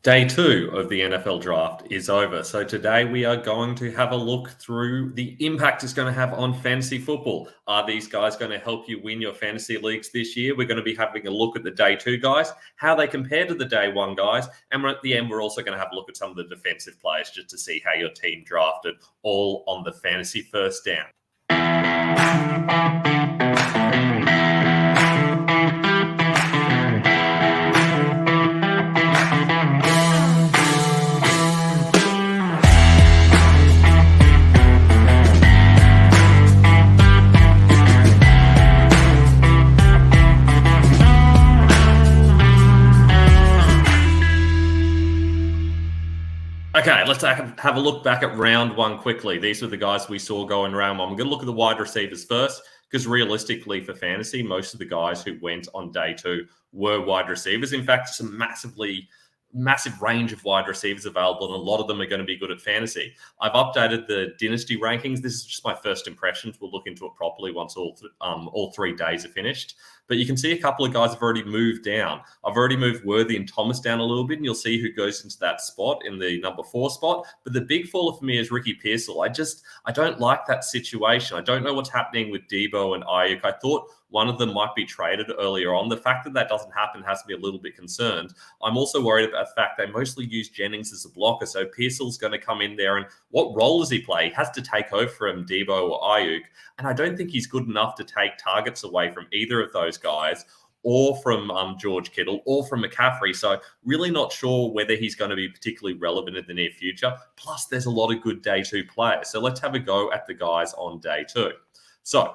Day 2 of the NFL draft is over. So today we are going to have a look through the impact it's going to have on fantasy football. Are these guys going to help you win your fantasy leagues this year? We're going to be having a look at the day 2 guys, how they compare to the day 1 guys. And at the end, we're also going to have a look at some of the defensive players just to see how your team drafted, all on the fantasy first down. Okay, let's have a look back at round 1 quickly. These are the guys we saw go in round 1. We're going to look at the wide receivers first, because realistically for fantasy, most of the guys who went on day 2 were wide receivers. In fact, it's a massive range of wide receivers available, and a lot of them are going to be good at fantasy. I've updated the dynasty rankings. This is just my first impressions. We'll look into it properly once all 3 days are finished. But you can see a couple of guys have already moved down. I've already moved Worthy and Thomas down a little bit, and you'll see who goes into that spot in the number 4 spot. But the big faller for me is Ricky Pearsall. I don't like that situation. I don't know what's happening with Debo and Ayuk. I thought one of them might be traded earlier on. The fact that doesn't happen has me a little bit concerned. I'm also worried about the fact they mostly use Jennings as a blocker, so Pearsall's going to come in there, and what role does he play? He has to take over from Debo or Ayuk, and I don't think he's good enough to take targets away from either of those guys, or from George Kittle, or from McCaffrey. So really not sure whether he's going to be particularly relevant in the near future. Plus, there's a lot of good day 2 players. So let's have a go at the guys on day 2. So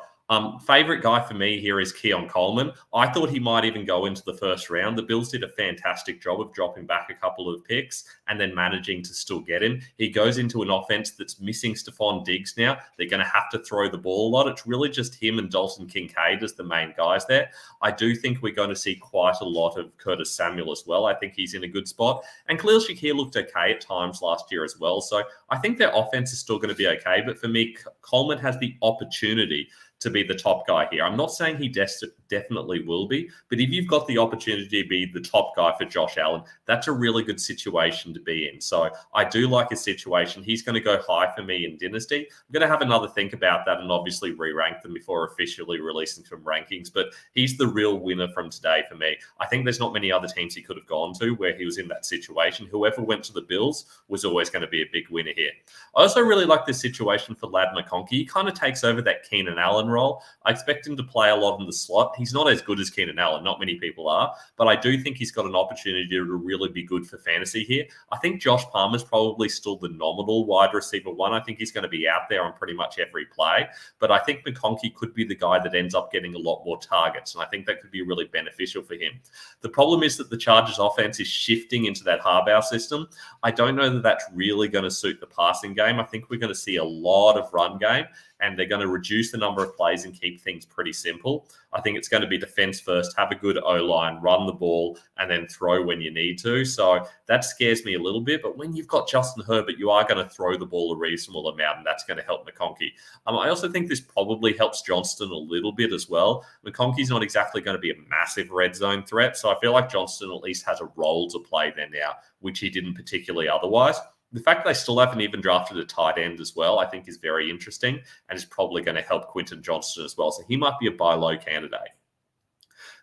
favorite guy for me here is Keon Coleman. I thought he might even go into the first round. The Bills did a fantastic job of dropping back a couple of picks and then managing to still get him. He goes into an offense that's missing Stephon Diggs now. They're going to have to throw the ball a lot. It's really just him and Dalton Kincaid as the main guys there. I do think we're going to see quite a lot of Curtis Samuel as well. I think he's in a good spot. And Khalil Shakir looked okay at times last year as well. So I think their offense is still going to be okay. But for me, Coleman has the opportunity to be the top guy here. I'm not saying he definitely will be, but if you've got the opportunity to be the top guy for Josh Allen, that's a really good situation to be in. So I do like his situation. He's going to go high for me in Dynasty. I'm going to have another think about that and obviously re-rank them before officially releasing some rankings, but he's the real winner from today for me. I think there's not many other teams he could have gone to where he was in that situation. Whoever went to the Bills was always going to be a big winner here. I also really like this situation for Ladd McConkey. He kind of takes over that Keenan Allen role. I expect him to play a lot in the slot. He's not as good as Keenan Allen. Not many people are, but I do think he's got an opportunity to really be good for fantasy here. I think Josh Palmer's probably still the nominal wide receiver 1. I think he's going to be out there on pretty much every play, but I think McConkey could be the guy that ends up getting a lot more targets, and I think that could be really beneficial for him. The problem is that the Chargers offense is shifting into that Harbaugh system. I don't know that that's really going to suit the passing game. I think we're going to see a lot of run game, and they're going to reduce the number of plays and keep things pretty simple. I think it's going to be defense first, have a good O-line, run the ball, and then throw when you need to. So that scares me a little bit. But when you've got Justin Herbert, you are going to throw the ball a reasonable amount, and that's going to help McConkey. I also think this probably helps Johnston a little bit as well. McConkey's not exactly going to be a massive red zone threat, so I feel like Johnston at least has a role to play there now, which he didn't particularly otherwise. The fact they still haven't even drafted a tight end as well, I think is very interesting and is probably going to help Quentin Johnston as well. So he might be a buy low candidate.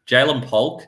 Jalen Polk,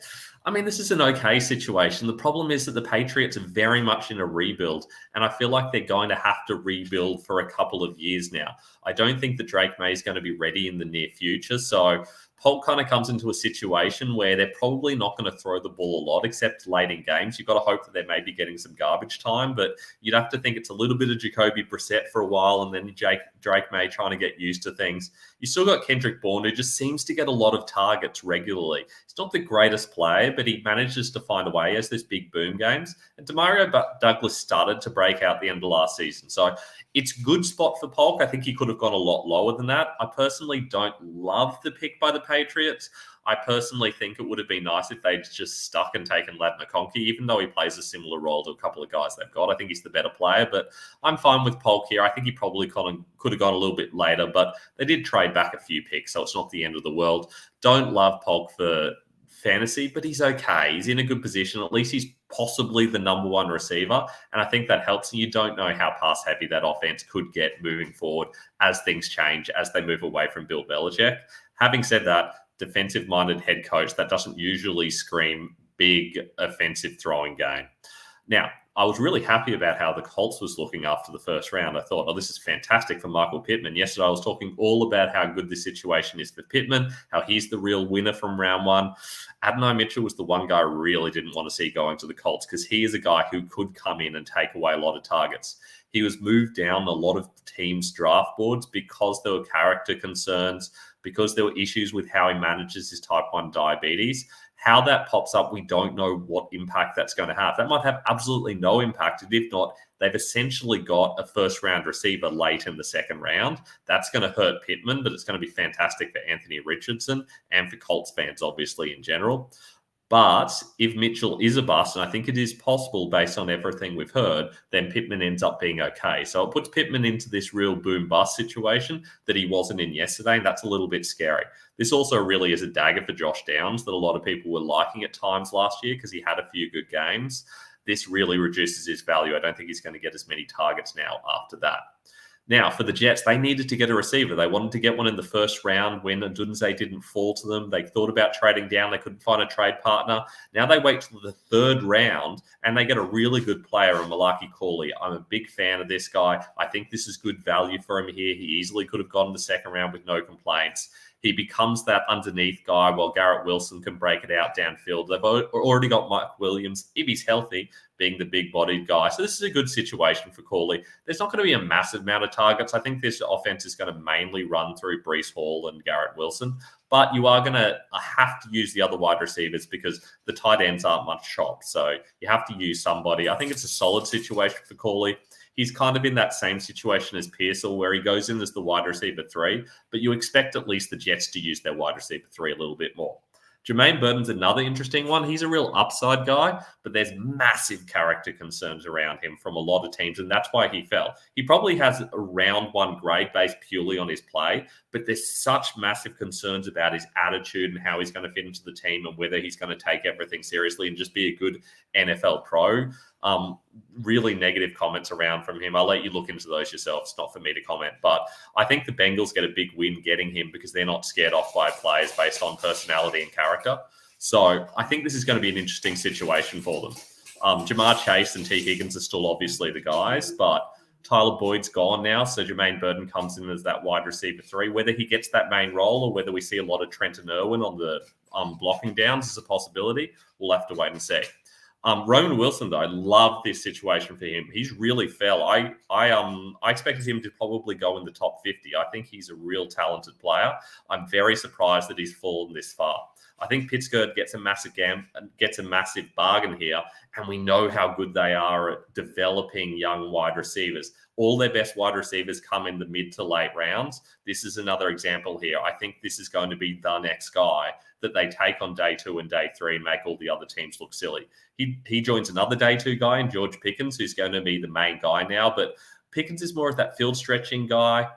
I mean, this is an okay situation. The problem is that the Patriots are very much in a rebuild, and I feel like they're going to have to rebuild for a couple of years now. I don't think that Drake May is going to be ready in the near future. So Polk kind of comes into a situation where they're probably not going to throw the ball a lot, except late in games. You've got to hope that they may be getting some garbage time, but you'd have to think it's a little bit of Jacoby Brissett for a while, and then Drake May trying to get used to things. You still got Kendrick Bourne, who just seems to get a lot of targets regularly. He's not the greatest player, but he manages to find a way. He has these big boom games. And Demario Douglas started to break out the end of last season. So it's a good spot for Polk. I think he could have gone a lot lower than that. I personally don't love the pick by the Patriots. I personally think it would have been nice if they'd just stuck and taken Ladd McConkey, even though he plays a similar role to a couple of guys they've got. I think he's the better player, but I'm fine with Polk here. I think he probably could have gone a little bit later, but they did trade back a few picks, so it's not the end of the world. Don't love Polk for fantasy, but he's okay. He's in a good position. At least he's possibly the number one receiver. And I think that helps. And you don't know how pass heavy that offense could get moving forward as things change, as they move away from Bill Belichick. Having said that, defensive-minded head coach, that doesn't usually scream big offensive throwing game. Now, I was really happy about how the Colts was looking after the first round. I thought, oh, this is fantastic for Michael Pittman. Yesterday, I was talking all about how good this situation is for Pittman, how he's the real winner from round one. Adonai Mitchell was the one guy I really didn't want to see going to the Colts because he is a guy who could come in and take away a lot of targets. He was moved down a lot of teams' draft boards because there were character concerns, because there were issues with how he manages his type 1 diabetes. How that pops up, we don't know what impact that's going to have. That might have absolutely no impact. And if not, they've essentially got a first-round receiver late in the second round. That's going to hurt Pittman, but it's going to be fantastic for Anthony Richardson and for Colts fans, obviously, in general. But if Mitchell is a bust, and I think it is possible based on everything we've heard, then Pittman ends up being okay. So it puts Pittman into this real boom-bust situation that he wasn't in yesterday, and that's a little bit scary. This also really is a dagger for Josh Downs that a lot of people were liking at times last year because he had a few good games. This really reduces his value. I don't think he's going to get as many targets now after that. Now, for the Jets, they needed to get a receiver. They wanted to get one in the first round when Odunze didn't fall to them. They thought about trading down. They couldn't find a trade partner. Now they wait till the third round, and they get a really good player in Malaki Corley. I'm a big fan of this guy. I think this is good value for him here. He easily could have gone in the second round with no complaints. He becomes that underneath guy while Garrett Wilson can break it out downfield. They've already got Mike Williams, if he's healthy, being the big-bodied guy. So this is a good situation for Corley. There's not going to be a massive amount of targets. I think this offense is going to mainly run through Breece Hall and Garrett Wilson. But you are going to have to use the other wide receivers because the tight ends aren't much chopped. So you have to use somebody. I think it's a solid situation for Corley. He's kind of in that same situation as Pearsall where he goes in as the wide receiver 3, but you expect at least the Jets to use their wide receiver 3 a little bit more. Jermaine Burton's another interesting one. He's a real upside guy, but there's massive character concerns around him from a lot of teams, and that's why he fell. He probably has a round 1 grade based purely on his play, but there's such massive concerns about his attitude and how he's going to fit into the team and whether he's going to take everything seriously and just be a good NFL pro. Really negative comments around from him. I'll let you look into those yourself. It's not for me to comment, but I think the Bengals get a big win getting him because they're not scared off by players based on personality and character. So I think this is going to be an interesting situation for them. Jamar Chase and T. Higgins are still obviously the guys, but Tyler Boyd's gone now, so Jermaine Burton comes in as that wide receiver 3. Whether he gets that main role or whether we see a lot of Trenton Irwin on the blocking downs is a possibility. We'll have to wait and see. Roman Wilson, though, I love this situation for him. He's really fell. I expected him to probably go in the top 50. I think he's a real talented player. I'm very surprised that he's fallen this far. I think Pittsburgh gets a massive bargain here, and we know how good they are at developing young wide receivers. All their best wide receivers come in the mid to late rounds. This is another example here. I think this is going to be the next guy that they take on day 2 and day 3 and make all the other teams look silly. He joins another day 2 guy in George Pickens, who's going to be the main guy now, but Pickens is more of that field stretching guy.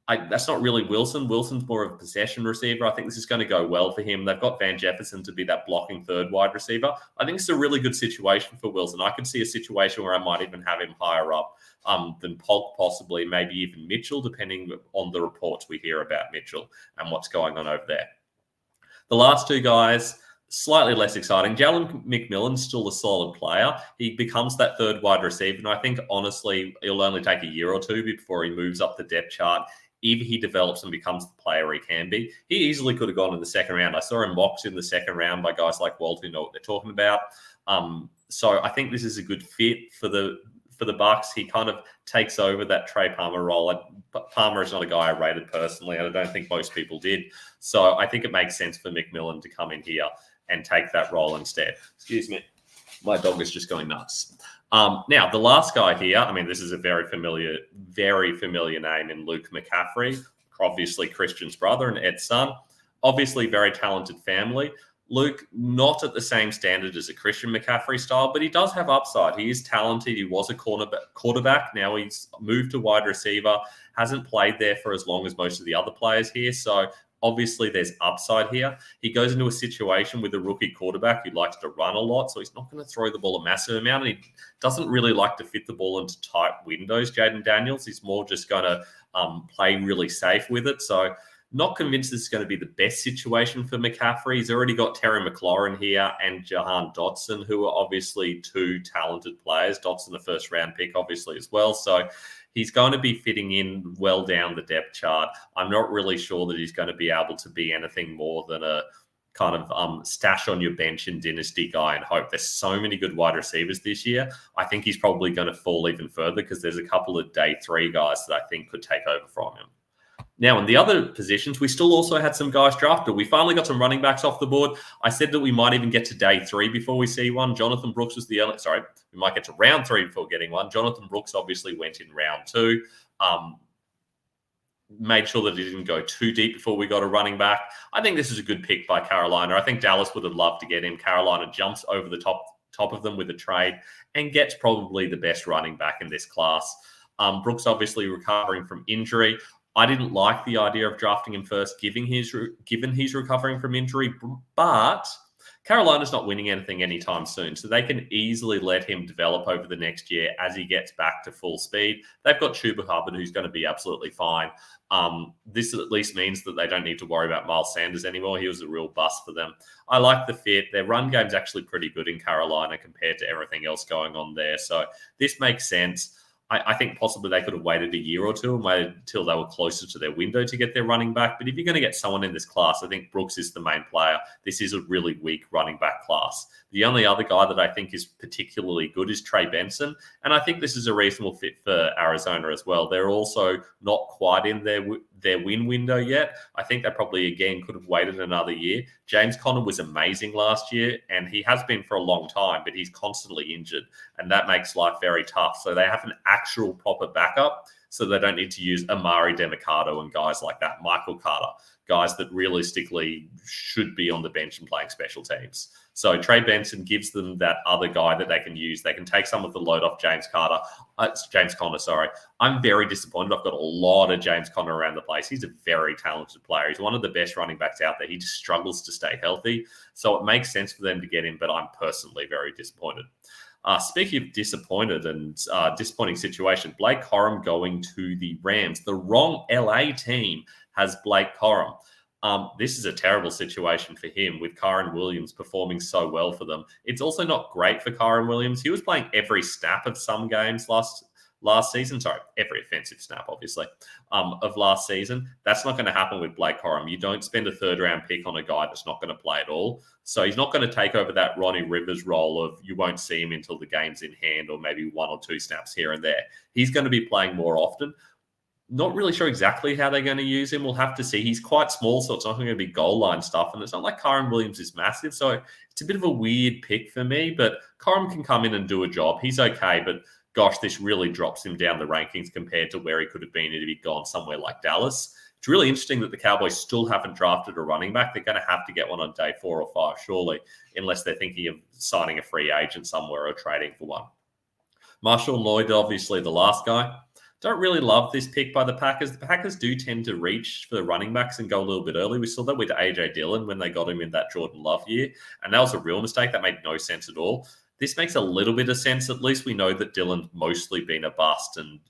That's not really Wilson. Wilson's more of a possession receiver. I think this is going to go well for him. They've got Van Jefferson to be that blocking third wide receiver. I think it's a really good situation for Wilson. I could see a situation where I might even have him higher up than Polk, possibly, maybe even Mitchell, depending on the reports we hear about Mitchell and what's going on over there. The last 2 guys, slightly less exciting. Jalen McMillan's still a solid player. He becomes that third wide receiver, and I think, honestly, it'll only take a year or 2 before he moves up the depth chart. If he develops and becomes the player he can be, he easily could have gone in the second round. I saw him mocked in the second round by guys like Walt who know what they're talking about. So I think this is a good fit for the Bucs. He kind of takes over that Trey Palmer role. Palmer is not a guy I rated personally, and I don't think most people did. So I think it makes sense for McMillan to come in here and take that role instead. Excuse me. My dog is just going nuts. Now, the last guy here, I mean, this is a very familiar name in Luke McCaffrey, obviously Christian's brother and Ed's son. Obviously, very talented family. Luke, not at the same standard as a Christian McCaffrey style, but he does have upside. He is talented. He was a quarterback. Now he's moved to wide receiver, hasn't played there for as long as most of the other players here. So obviously there's upside here. He goes into a situation with a rookie quarterback who likes to run a lot, so he's not going to throw the ball a massive amount, and he doesn't really like to fit the ball into tight windows, Jaden Daniels. He's more just going to play really safe with it. So not convinced this is going to be the best situation for McCaffrey. He's already got Terry McLaurin here and Jahan Dotson, who are obviously two talented players. Dotson, a first-round pick, obviously, as well. So he's going to be fitting in well down the depth chart. I'm not really sure that he's going to be able to be anything more than a kind of stash on your bench and dynasty guy and hope. There's so many good wide receivers this year. I think he's probably going to fall even further because there's a couple of day 3 guys that I think could take over from him. Now, in the other positions, we still also had some guys drafted. We finally got some running backs off the board. I said that we might even get to day 3 before we see one. Jonathan Brooks was we might get to round 3 before getting one. Jonathan Brooks obviously went in round 2. Made sure that he didn't go too deep before we got a running back. I think this is a good pick by Carolina. I think Dallas would have loved to get him. Carolina jumps over the top of them with a trade and gets probably the best running back in this class. Brooks obviously recovering from injury. I didn't like the idea of drafting him first, given he's recovering from injury, but Carolina's not winning anything anytime soon, so they can easily let him develop over the next year as he gets back to full speed. They've got Chuba Hubbard, who's going to be absolutely fine. This at least means that they don't need to worry about Miles Sanders anymore. He was a real bust for them. I like the fit. Their run game's actually pretty good in Carolina compared to everything else going on there, so this makes sense. I think possibly they could have waited a year or two and waited until they were closer to their window to get their running back. But if you're going to get someone in this class, I think Brooks is the main player. This is a really weak running back class. The only other guy that I think is particularly good is Trey Benson. And I think this is a reasonable fit for Arizona as well. They're also not quite in their win window yet. I think they probably, again, could have waited another year. James Conner was amazing last year, and he has been for a long time, but he's constantly injured, and that makes life very tough. So they have an actual proper backup, so they don't need to use Amari DeMarcado and guys like that, Michael Carter, guys that realistically should be on the bench and playing special teams. So Trey Benson gives them that other guy that they can use. They can take some of the load off James Conner. I'm very disappointed. I've got a lot of James Conner around the place. He's a very talented player. He's one of the best running backs out there. He just struggles to stay healthy. So it makes sense for them to get him, but I'm personally very disappointed. Speaking of disappointed and disappointing situation, Blake Corum going to the Rams. The wrong LA team has Blake Corum. This is a terrible situation for him with Kyren Williams performing so well for them. It's also not great for Kyren Williams. He was playing every snap of some games last season. Sorry, every offensive snap, obviously, of last season. That's not going to happen with Blake Corum. You don't spend a 3rd-round pick on a guy that's not going to play at all. So he's not going to take over that Ronnie Rivers role of you won't see him until the game's in hand or maybe 1 or 2 snaps here and there. He's going to be playing more often. Not really sure exactly how they're going to use him. We'll have to see. He's quite small, so it's not going to be goal line stuff. And it's not like Kyren Williams is massive, so it's a bit of a weird pick for me. But Corum can come in and do a job. He's okay, but gosh, this really drops him down the rankings compared to where he could have been if he'd gone somewhere like Dallas. It's really interesting that the Cowboys still haven't drafted a running back. They're going to have to get one on day 4 or 5, surely, unless they're thinking of signing a free agent somewhere or trading for one. Marshall Lloyd, obviously the last guy. Don't really love this pick by the Packers. The Packers do tend to reach for the running backs and go a little bit early. We saw that with A.J. Dillon when they got him in that Jordan Love year, and that was a real mistake. That made no sense at all. This makes a little bit of sense. At least we know that Dillon's mostly been a bust, and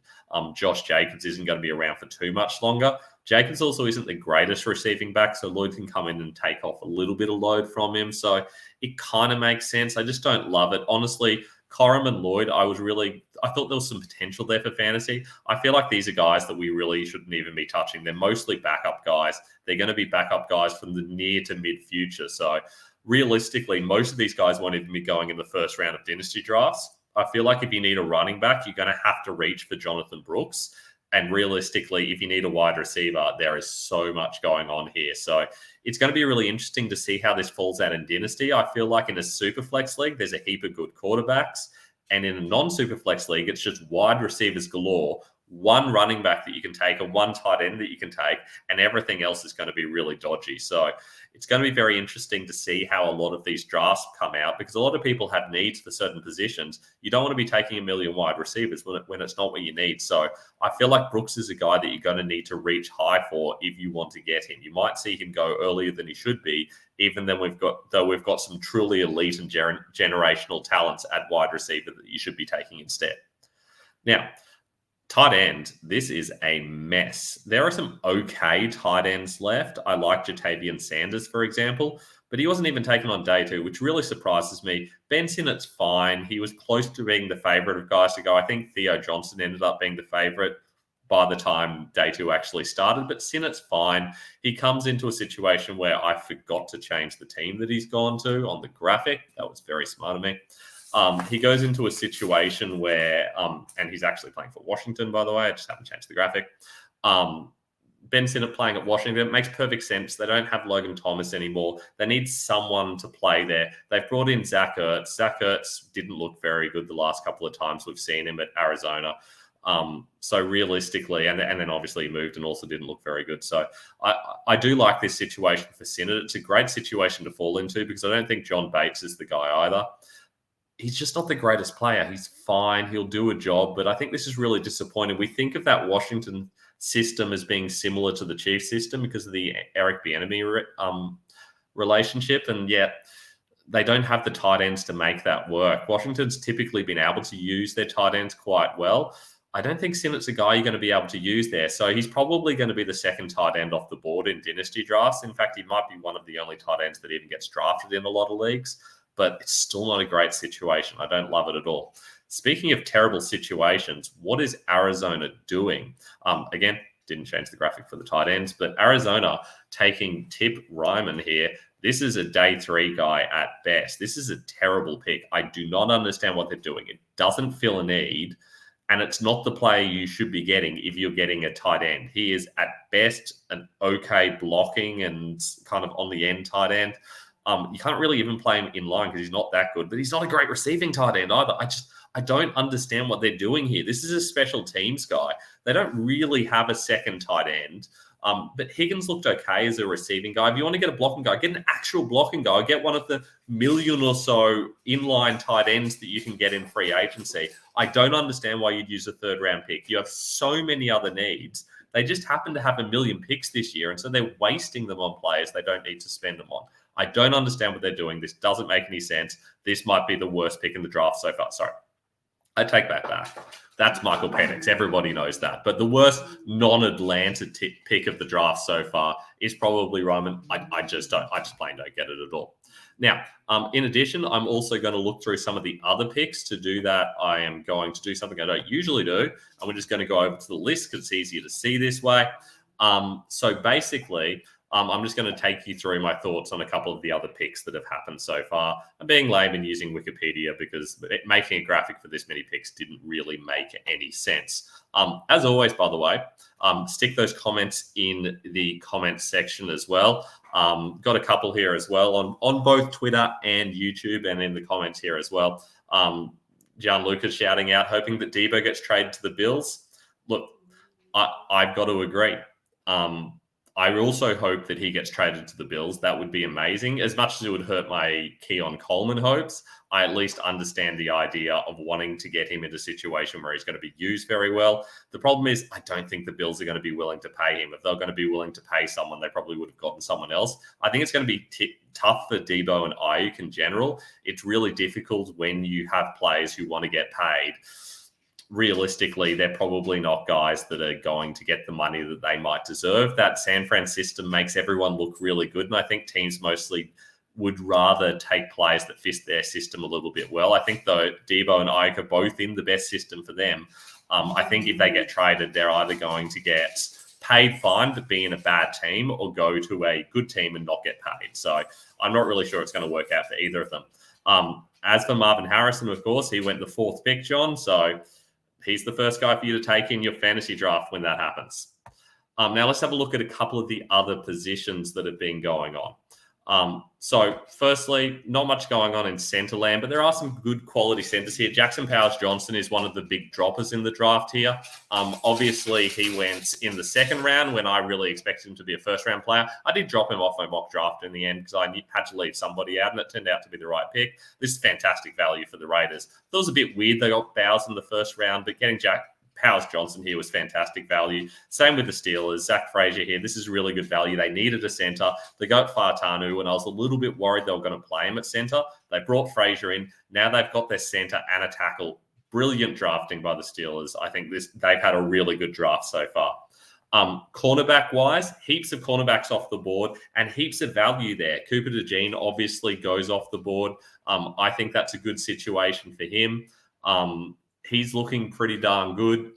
Josh Jacobs isn't going to be around for too much longer. Jacobs also isn't the greatest receiving back, so Lloyd can come in and take off a little bit of load from him. So it kind of makes sense. I just don't love it. Honestly, Corum and Lloyd, I thought there was some potential there for fantasy. I feel like these are guys that we really shouldn't even be touching. They're mostly backup guys. They're going to be backup guys from the near to mid future. So realistically, most of these guys won't even be going in the first round of dynasty drafts. I feel like if you need a running back, you're going to have to reach for Jonathan Brooks. And realistically, if you need a wide receiver, there is so much going on here. So it's going to be really interesting to see how this falls out in Dynasty. I feel like in a super flex league, there's a heap of good quarterbacks. And in a non-super flex league, it's just wide receivers galore, one running back that you can take and one tight end that you can take, and everything else is going to be really dodgy. So it's going to be very interesting to see how a lot of these drafts come out, because a lot of people have needs for certain positions. You don't want to be taking a million wide receivers when it's not what you need. So I feel like Brooks is a guy that you're going to need to reach high for if you want to get him. You might see him go earlier than he should be, even though we've got some truly elite and generational talents at wide receiver that you should be taking instead. Now, tight end, this is a mess. There are some okay tight ends left. I like Jatavian Sanders, for example, but he wasn't even taken on day 2, which really surprises me. Ben Sinnott's fine. He was close to being the favorite of guys to go. I think Theo Johnson ended up being the favorite by the time day 2 actually started, but Sinnott's fine. He comes into a situation where I forgot to change the team that he's gone to on the graphic. That was very smart of me. He goes into a situation where, and he's actually playing for Washington, by the way. I just haven't changed the graphic. Ben Sinnott playing at Washington. It makes perfect sense. They don't have Logan Thomas anymore. They need someone to play there. They've brought in Zach Ertz. Zach Ertz didn't look very good the last couple of times we've seen him at Arizona. So realistically, and then obviously he moved and also didn't look very good. So I do like this situation for Sinnott. It's a great situation to fall into, because I don't think John Bates is the guy either. He's just not the greatest player. He's fine. He'll do a job, but I think this is really disappointing. We think of that Washington system as being similar to the Chiefs system because of the Eric Bieniemy relationship, and yet they don't have the tight ends to make that work. Washington's typically been able to use their tight ends quite well. I don't think Sinnott's a guy you're going to be able to use there. So he's probably going to be the second tight end off the board in dynasty drafts. In fact, he might be one of the only tight ends that even gets drafted in a lot of leagues. But it's still not a great situation. I don't love it at all. Speaking of terrible situations, what is Arizona doing? Again, didn't change the graphic for the tight ends, but Arizona taking Tip Ryman here. This is a day 3 guy at best. This is a terrible pick. I do not understand what they're doing. It doesn't fill a need, and it's not the player you should be getting if you're getting a tight end. He is at best an okay blocking and kind of on the end tight end. You can't really even play him in line because he's not that good, but he's not a great receiving tight end either. I don't understand what they're doing here. This is a special teams guy. They don't really have a second tight end. But Higgins looked okay as a receiving guy. If you want to get a blocking guy, get an actual blocking guy. Get one of the million or so inline tight ends that you can get in free agency. I don't understand why you'd use a 3rd-round pick. You have so many other needs. They just happen to have a million picks this year, and so they're wasting them on players they don't need to spend them on. I don't understand what they're doing. This doesn't make any sense. This might be the worst pick in the draft so far. Sorry. I take that back. That's Michael Penix. Everybody knows that. But the worst non-Atlanta pick of the draft so far is probably Roman. I just plain don't get it at all. Now, in addition, I'm also going to look through some of the other picks. To do that, I am going to do something I don't usually do. And we're just going to go over to the list because it's easier to see this way. So basically, I'm just going to take you through my thoughts on a couple of the other picks that have happened so far. I'm being lame and using Wikipedia because making a graphic for this many picks didn't really make any sense. As always, by the way, stick those comments in the comments section as well. Got a couple here as well on both Twitter and YouTube, and in the comments here as well. Gianluca shouting out, hoping that Debo gets traded to the Bills. Look, I've got to agree. I also hope that he gets traded to the Bills. That would be amazing. As much as it would hurt my Keon Coleman hopes, I at least understand the idea of wanting to get him in a situation where he's going to be used very well. The problem is I don't think the Bills are going to be willing to pay him. If they're going to be willing to pay someone, they probably would have gotten someone else. I think it's going to be tough for Debo and Ayuk in general. It's really difficult when you have players who want to get paid. Realistically, they're probably not guys that are going to get the money that they might deserve. That San Fran system makes everyone look really good, and I think teams mostly would rather take players that fit their system a little bit well. I think, though, Debo and Ayuk are both in the best system for them. I think if they get traded, they're either going to get paid fine but be in a bad team or go to a good team and not get paid. So I'm not really sure it's going to work out for either of them. As for Marvin Harrison, of course, he went the 4th pick, John, so he's the first guy for you to take in your fantasy draft when that happens. Now let's have a look at a couple of the other positions that have been going on. So firstly, not much going on in centre land, but there are some good quality centres here. Jackson Powers-Johnson is one of the big droppers in the draft here. Obviously, he went in the second round when I really expected him to be a first-round player. I did drop him off my mock draft in the end because I had to leave somebody out, and it turned out to be the right pick. This is fantastic value for the Raiders. It was a bit weird they got Bowers in the first round, but getting Powers-Johnson here was fantastic value. Same with the Steelers. Zach Frazier here. This is really good value. They needed a centre. They got Faatanu, and I was a little bit worried they were going to play him at centre. They brought Frazier in. Now they've got their centre and a tackle. Brilliant drafting by the Steelers. I think they've had a really good draft so far. Cornerback-wise, heaps of cornerbacks off the board and heaps of value there. Cooper DeJean obviously goes off the board. I think that's a good situation for him. He's looking pretty darn good.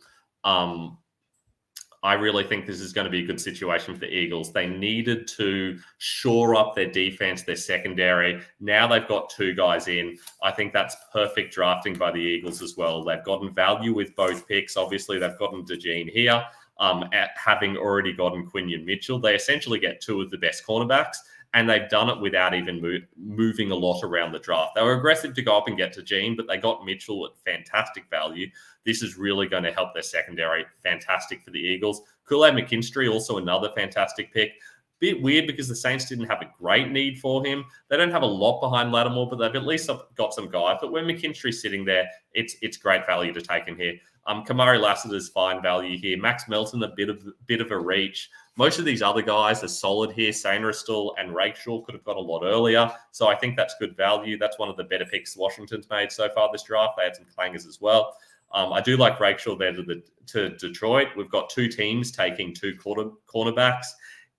I really think this is going to be a good situation for the Eagles. They needed to shore up their defense, their secondary. Now they've got two guys in. I think that's perfect drafting by the Eagles as well. They've gotten value with both picks. Obviously, they've gotten DeJean here. At having already gotten Quinion Mitchell, they essentially get two of the best cornerbacks. And they've done it without even moving a lot around the draft. They were aggressive to go up and get to Gene, but they got Mitchell at fantastic value. This is really going to help their secondary. Fantastic for the Eagles. Kool-Aid McKinstry, also another fantastic pick. Bit weird because the Saints didn't have a great need for him. They don't have a lot behind Lattimore, but they've at least got some guys. But when McKinstry's sitting there, it's great value to take him here. Kamari Lassiter's fine value here. Max Melton, a bit of a reach. Most of these other guys are solid here. Sainristil and Rakeshaw could have got a lot earlier. So I think that's good value. That's one of the better picks Washington's made so far this draft. They had some clangers as well. I do like Rakeshaw there to Detroit. We've got two teams taking two cornerbacks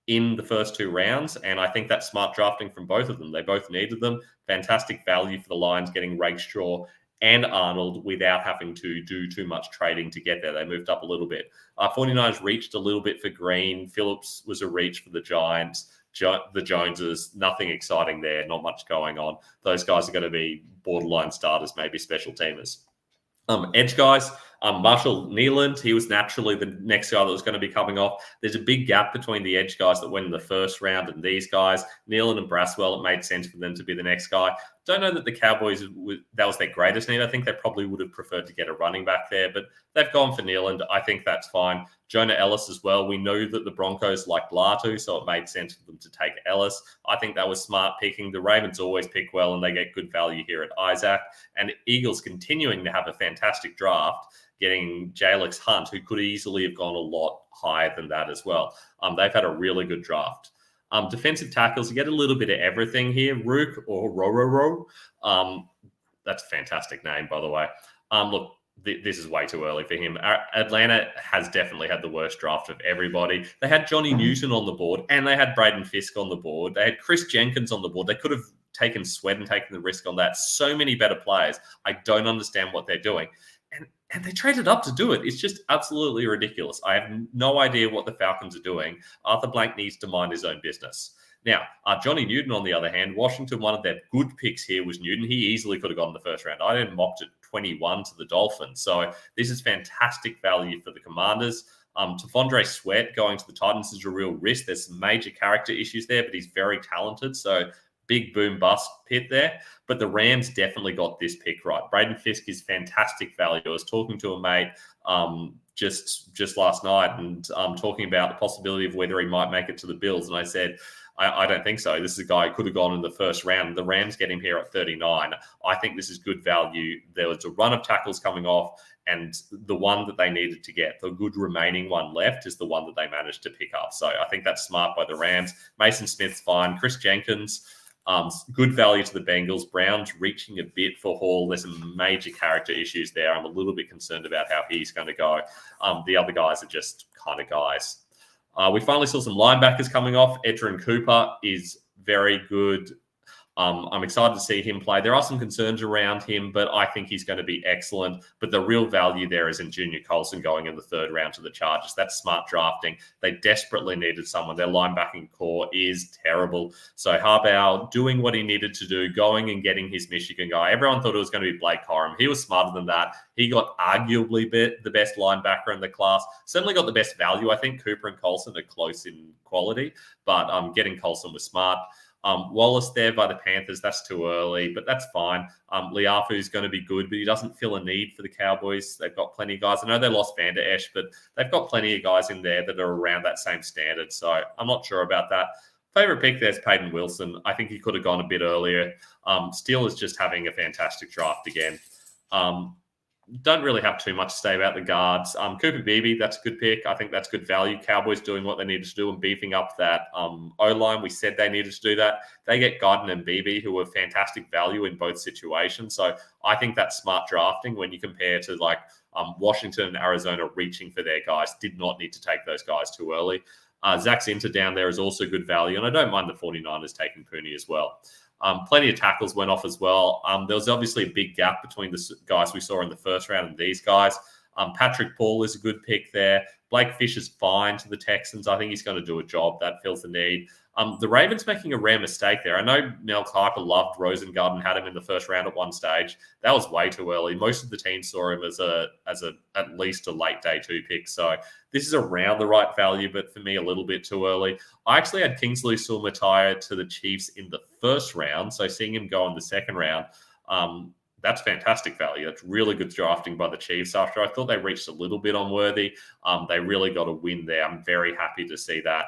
in the first two rounds, and I think that's smart drafting from both of them. They both needed them. Fantastic value for the Lions getting Rakeshaw and Arnold without having to do too much trading to get there. They moved up a little bit. 49ers reached a little bit for Green. Phillips was a reach for the Giants. The Joneses, nothing exciting there, not much going on. Those guys are going to be borderline starters, maybe special teamers. Edge guys, Marshall Nealand, he was naturally the next guy that was going to be coming off. There's a big gap between the edge guys that went in the first round and these guys. Nealand and Braswell, it made sense for them to be the next guy. Don't know that the Cowboys, that was their greatest need. I think they probably would have preferred to get a running back there, but they've gone for Nealand. I think that's fine. Jonah Ellis as well. We know that the Broncos like Latu, so it made sense for them to take Ellis. I think that was smart picking. The Ravens always pick well, and they get good value here at Isaac. And Eagles continuing to have a fantastic draft, getting Jalix Hunt, who could easily have gone a lot higher than that as well. They've had a really good draft. Defensive tackles, you get a little bit of everything here. Rook or Rororo. That's a fantastic name, by the way. Look, this is way too early for him. Atlanta has definitely had the worst draft of everybody. They had Johnny Newton on the board, and they had Braden Fisk on the board. They had Chris Jenkins on the board. They could have taken Sweat and taken the risk on that. So many better players. I don't understand what they're doing. And they traded up to do it. It's just absolutely ridiculous. I have no idea what the Falcons are doing. Arthur Blank needs to mind his own business. Now, Johnny Newton, on the other hand, Washington, one of their good picks here was Newton. He easily could have gone in the first round. I didn't mocked at 21 to the Dolphins. So this is fantastic value for the Commanders. Tafondre Sweat going to the Titans is a real risk. There's some major character issues there, but he's very talented. So big boom bust pit there. But the Rams definitely got this pick right. Braden Fisk is fantastic value. I was talking to a mate just last night and talking about the possibility of whether he might make it to the Bills. And I said, I don't think so. This is a guy who could have gone in the first round. The Rams get him here at 39. I think this is good value. There was a run of tackles coming off, and the one that they needed to get, the good remaining one left, is the one that they managed to pick up. So I think that's smart by the Rams. Mason Smith's fine. Chris Jenkins, good value to the Bengals. Brown's reaching a bit for Hall. There's some major character issues there. I'm a little bit concerned about how he's going to go. The other guys are just kind of guys. We finally saw some linebackers coming off. Edgerrin Cooper is very good. I'm excited to see him play. There are some concerns around him, but I think he's going to be excellent. But the real value there is in Junior Colson going in the third round to the Chargers. That's smart drafting. They desperately needed someone. Their linebacking core is terrible. So Harbaugh doing what he needed to do, going and getting his Michigan guy. Everyone thought it was going to be Blake Corum. He was smarter than that. He got arguably the best linebacker in the class. Certainly got the best value. I think Cooper and Colson are close in quality, but getting Colson was smart. Wallace there by the Panthers, that's too early, but that's fine. Liafu's going to be good, but he doesn't feel a need for the Cowboys. They've got plenty of guys. I know they lost Van Der Esch, but they've got plenty of guys in there that are around that same standard. So I'm not sure about that. Favorite pick there's Peyton Wilson. I think he could have gone a bit earlier. Steelers just having a fantastic draft again. Don't really have too much to say about the guards. Cooper Beebe, that's a good pick. I think that's good value. Cowboys doing what they needed to do and beefing up that O-line. We said they needed to do that. They get Guyton and Beebe, who are fantastic value in both situations. So I think that's smart drafting when you compare to like Washington and Arizona reaching for their guys. Did not need to take those guys too early. Zach Zinter down there is also good value. And I don't mind the 49ers taking Pooney as well. Plenty of tackles went off as well. There was obviously a big gap between the guys we saw in the first round and these guys. Patrick Paul is a good pick there. Blake Fish is fine to the Texans. I think he's going to do a job. That fills the need. The Ravens making a rare mistake there. I know Mel Kiper loved Rosengard and had him in the first round at one stage. That was way too early. Most of the team saw him as at least a late day 2 pick. So this is around the right value, but for me, a little bit too early. I actually had Kingsley Su'Mataya to the Chiefs in the first round. So seeing him go in the second round, that's fantastic value. That's really good drafting by the Chiefs. After I thought they reached a little bit unworthy, they really got a win there. I'm very happy to see that.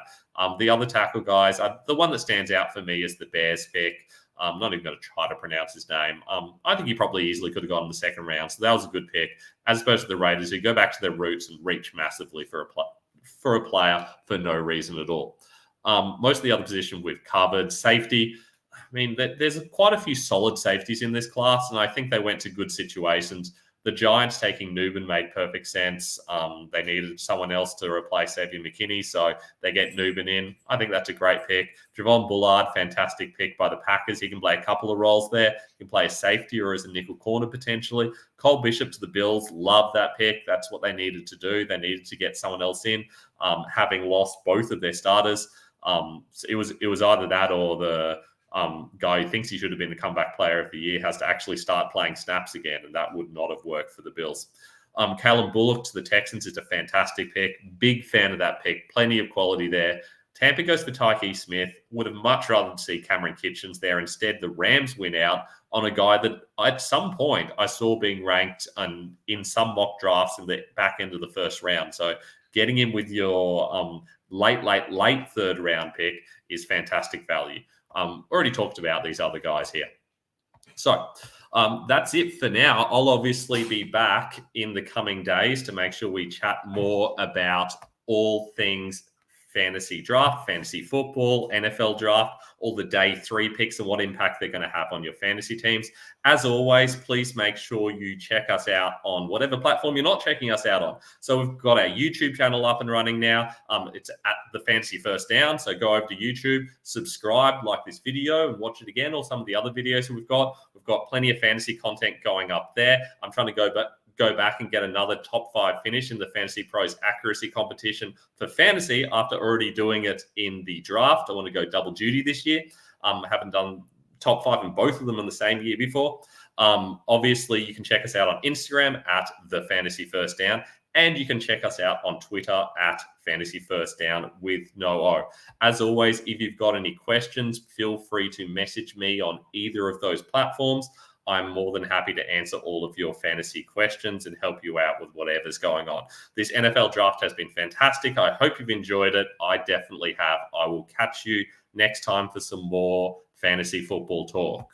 The other tackle guys, the one that stands out for me is the Bears pick. I'm not even going to try to pronounce his name. I think he probably easily could have gone in the second round. So that was a good pick, as opposed to the Raiders, who go back to their roots and reach massively for a player for no reason at all. Most of the other position we've covered. Safety, I mean, there's quite a few solid safeties in this class, and I think they went to good situations. The Giants taking Newman made perfect sense. They needed someone else to replace Xavier McKinney, so they get Newman in. I think that's a great pick. Javon Bullard, fantastic pick by the Packers. He can play a couple of roles there. He can play a safety or as a nickel corner potentially. Cole Bishop to the Bills, love that pick. That's what they needed to do. They needed to get someone else in, having lost both of their starters. So it was either that or the guy who thinks he should have been the comeback player of the year has to actually start playing snaps again, and that would not have worked for the Bills. Callum Bullock to the Texans is a fantastic pick. Big fan of that pick. Plenty of quality there. Tampa goes for Tyke Smith. Would have much rather see Cameron Kitchens there. Instead, the Rams win out on a guy that at some point I saw being ranked in some mock drafts in the back end of the first round. So getting him with your late third round pick is fantastic value. Already talked about these other guys here. So that's it for now. I'll obviously be back in the coming days to make sure we chat more about all things fantasy draft, fantasy football, NFL draft, all the day 3 picks and what impact they're going to have on your fantasy teams. As always, please make sure you check us out on whatever platform you're not checking us out on. So we've got our YouTube channel up and running now. It's at the Fantasy First Down. So go over to YouTube, subscribe, like this video, and watch it again, or some of the other videos that we've got. We've got plenty of fantasy content going up there. I'm trying to go back and get another top 5 finish in the Fantasy Pros accuracy competition for fantasy after already doing it in the draft. I want to go double duty this year. I haven't done top 5 in both of them in the same year before. Obviously, you can check us out on Instagram at the Fantasy First Down, and you can check us out on Twitter at Fantasy First Down with no O. As always, if you've got any questions, feel free to message me on either of those platforms. I'm more than happy to answer all of your fantasy questions and help you out with whatever's going on. This NFL draft has been fantastic. I hope you've enjoyed it. I definitely have. I will catch you next time for some more fantasy football talk.